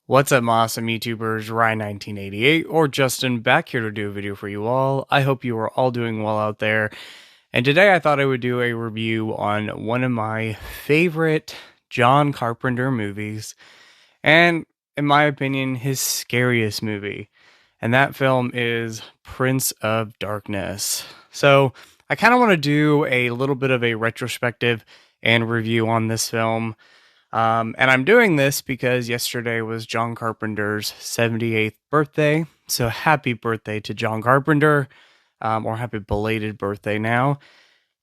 What's up, awesome YouTubers? Ryan1988 or Justin back here to do a video for you all. I hope you are all doing well out there. And today I thought I would do a review on one of my favorite John Carpenter movies, and in my opinion, his scariest movie. And that film is Prince of Darkness. So I kind of want to do a little bit of a retrospective and review on this film. And I'm doing this because yesterday was John Carpenter's 78th birthday. So happy birthday to John Carpenter, or happy belated birthday now.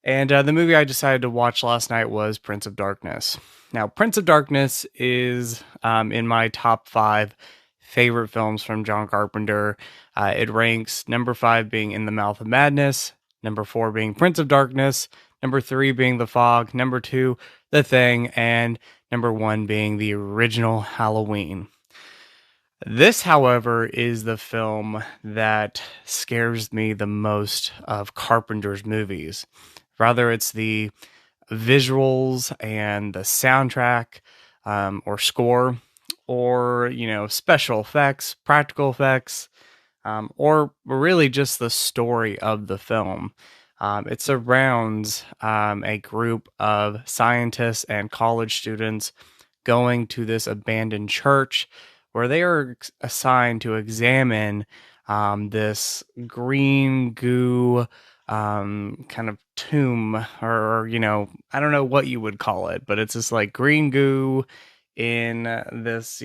And the movie I decided to watch last night was Prince of Darkness. Now, Prince of Darkness is in my top 5 favorite films from John Carpenter. It ranks number 5 being In the Mouth of Madness, number 4 being Prince of Darkness, number 3 being The Fog, number 2, The Thing, and number 1 being the original Halloween. This, however, is the film that scares me the most of Carpenter's movies. Rather, it's the visuals and the soundtrack, or score, or, special effects, practical effects, or really just the story of the film. It surrounds a group of scientists and college students going to this abandoned church where they are assigned to examine this green goo kind of tomb, or, I don't know what you would call it, but it's this like green goo in this,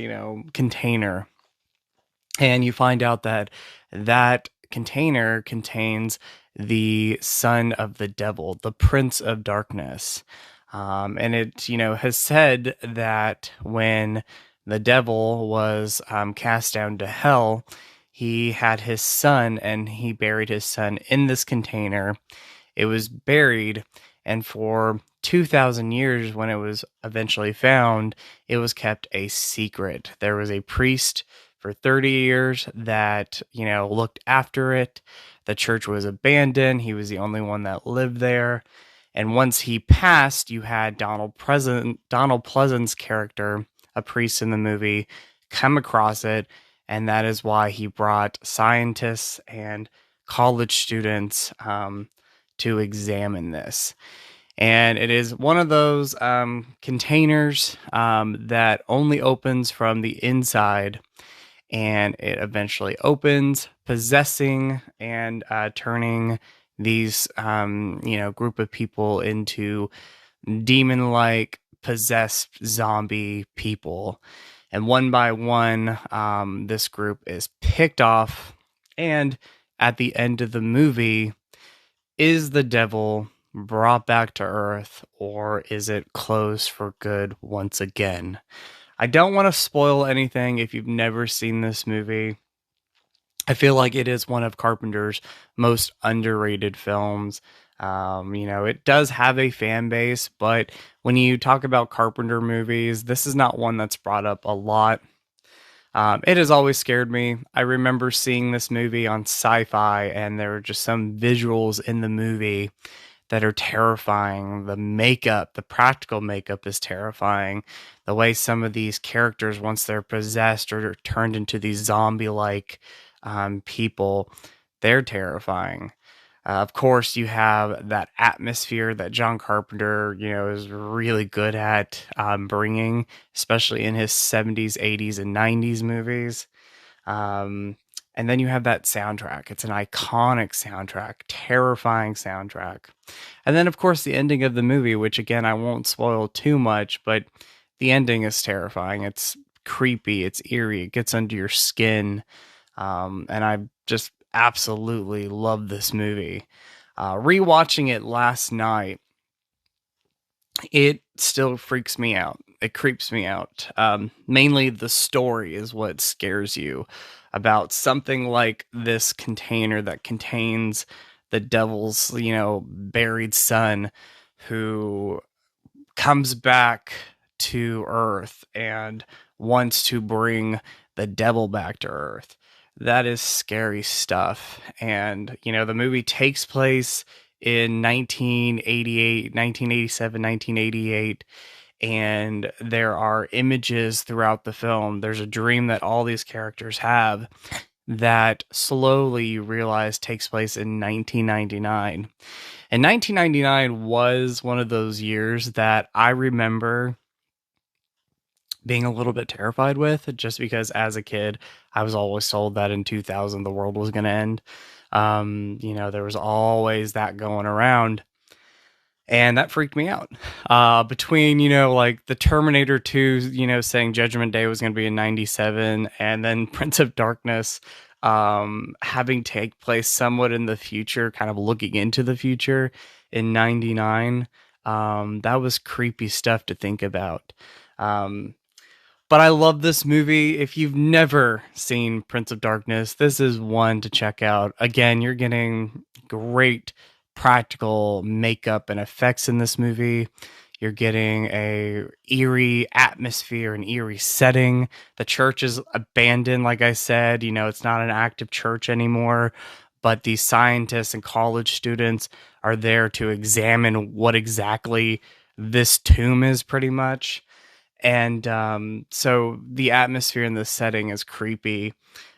container. And you find out that that container contains the son of the devil, the Prince of Darkness. And it, has said that when the devil was cast down to hell, he had his son and he buried his son in this container. It was buried, and for 2,000 years, when it was eventually found, it was kept a secret. There was a priest for 30 years that, looked after it. The church was abandoned. He was the only one that lived there. And once he passed, you had Donald Pleasant's character, a priest in the movie, come across it. And that is why he brought scientists and college students to examine this. And it is one of those containers that only opens from the inside, and it eventually opens, possessing and turning these group of people into demon-like possessed zombie people. And one by one, this group is picked off, and at the end of the movie, is the devil brought back to Earth, or is it closed for good once again? I don't want to spoil anything if you've never seen this movie. I feel like it is one of Carpenter's most underrated films. It does have a fan base, but when you talk about Carpenter movies, this is not one that's brought up a lot. It has always scared me. I remember seeing this movie on Sci-Fi, and there were just some visuals in the movie that are terrifying. The makeup, the practical makeup is terrifying. The way some of these characters, once they're possessed or turned into these zombie-like people, they're terrifying. Of course, you have that atmosphere that John Carpenter, is really good at bringing, especially in his 70s, 80s, and 90s movies. And then you have that soundtrack. It's an iconic soundtrack, terrifying soundtrack. And then, of course, the ending of the movie, which, again, I won't spoil too much, but the ending is terrifying. It's creepy. It's eerie. It gets under your skin. And I just absolutely love this movie. Rewatching it last night, it still freaks me out. It creeps me out. Mainly the story is what scares you about something like this container that contains the devil's, buried son, who comes back to Earth and wants to bring the devil back to Earth. That is scary stuff. And, the movie takes place in 1988, 1987, 1988. and there are images throughout the film. There's a dream that all these characters have that slowly you realize takes place in 1999. And 1999 was one of those years that I remember being a little bit terrified with, just because as a kid, I was always told that in 2000 the world was going to end. There was always that going around, and that freaked me out. Between, like the Terminator 2, saying Judgment Day was going to be in 97, and then Prince of Darkness having take place somewhat in the future, kind of looking into the future in 99. That was creepy stuff to think about. But I love this movie. If you've never seen Prince of Darkness, this is one to check out. Again, you're getting great practical makeup and effects in this movie. You're getting a eerie atmosphere, an eerie setting. The church is abandoned, like I said. It's not an active church anymore, but these scientists and college students are there to examine what exactly this tomb is, pretty much. And so the atmosphere in this setting is creepy.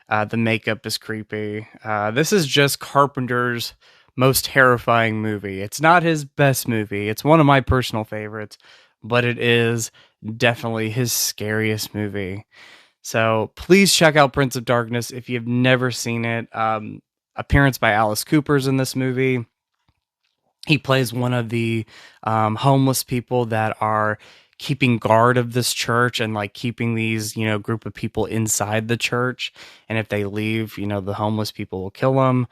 The makeup is creepy. This is just Carpenter's most terrifying movie. It's not his best movie. It's one of my personal favorites, but it is definitely his scariest movie. So please check out Prince of Darkness if you've never seen it. Appearance by Alice Cooper's in this movie. He plays one of the homeless people that are keeping guard of this church and like keeping these, group of people inside the church. And if they leave, the homeless people will kill them.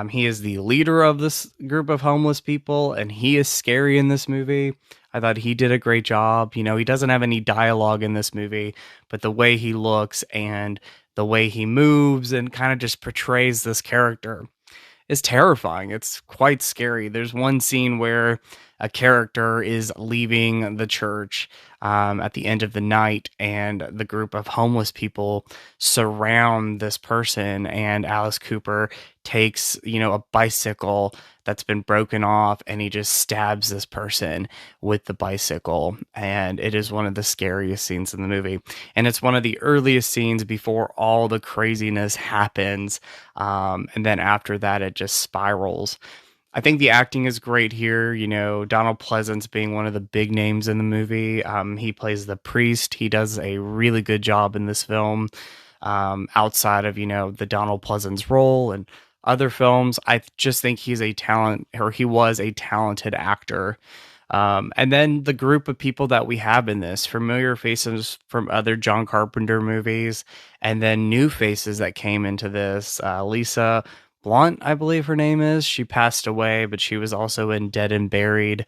He is the leader of this group of homeless people, and he is scary in this movie. I thought he did a great job. He doesn't have any dialogue in this movie, but the way he looks and the way he moves and kind of just portrays this character is terrifying. It's quite scary. There's one scene where a character is leaving the church at the end of the night, and the group of homeless people surround this person, and Alice Cooper takes, a bicycle that's been broken off, and he just stabs this person with the bicycle. And it is one of the scariest scenes in the movie. And it's one of the earliest scenes before all the craziness happens. And then after that, it just spirals. I think the acting is great here. Donald Pleasance being one of the big names in the movie. He plays the priest. He does a really good job in this film. Outside of, the Donald Pleasance role and other films, I just think he was a talented actor. And then the group of people that we have in this, familiar faces from other John Carpenter movies, and then new faces that came into this. Lisa Blunt, I believe her name is. She passed away, but she was also in Dead and Buried.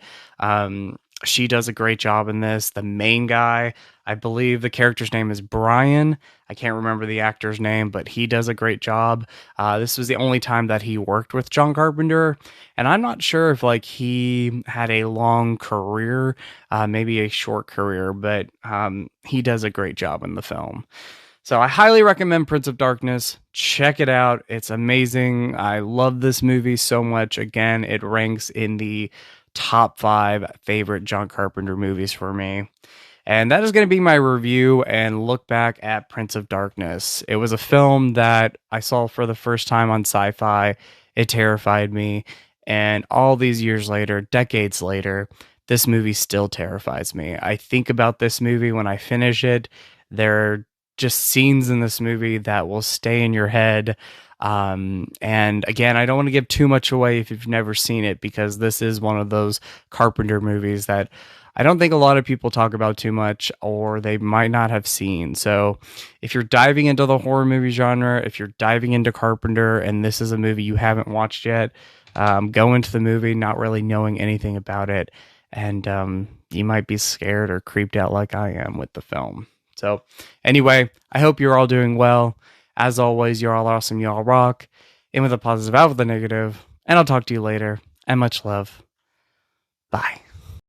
She does a great job in this. The main guy, I believe the character's name is Brian. I can't remember the actor's name, but he does a great job. This was the only time that he worked with John Carpenter, and I'm not sure if he had a long career, maybe a short career, but he does a great job in the film. So I highly recommend Prince of Darkness. Check it out. It's amazing. I love this movie so much. Again, it ranks in the top 5 favorite John Carpenter movies for me. And that is going to be my review and look back at Prince of Darkness. It was a film that I saw for the first time on Sci-Fi. It terrified me. And all these years later, decades later, this movie still terrifies me. I think about this movie when I finish it. There are just scenes in this movie that will stay in your head. And again, I don't want to give too much away if you've never seen it, because this is one of those Carpenter movies that I don't think a lot of people talk about too much, or they might not have seen. So if you're diving into the horror movie genre, if you're diving into Carpenter and this is a movie you haven't watched yet, go into the movie not really knowing anything about it, and you might be scared or creeped out like I am with the film. So anyway, I hope you're all doing well. As always, you're all awesome, you all rock. In with a positive, out with a negative, and I'll talk to you later. And much love. Bye.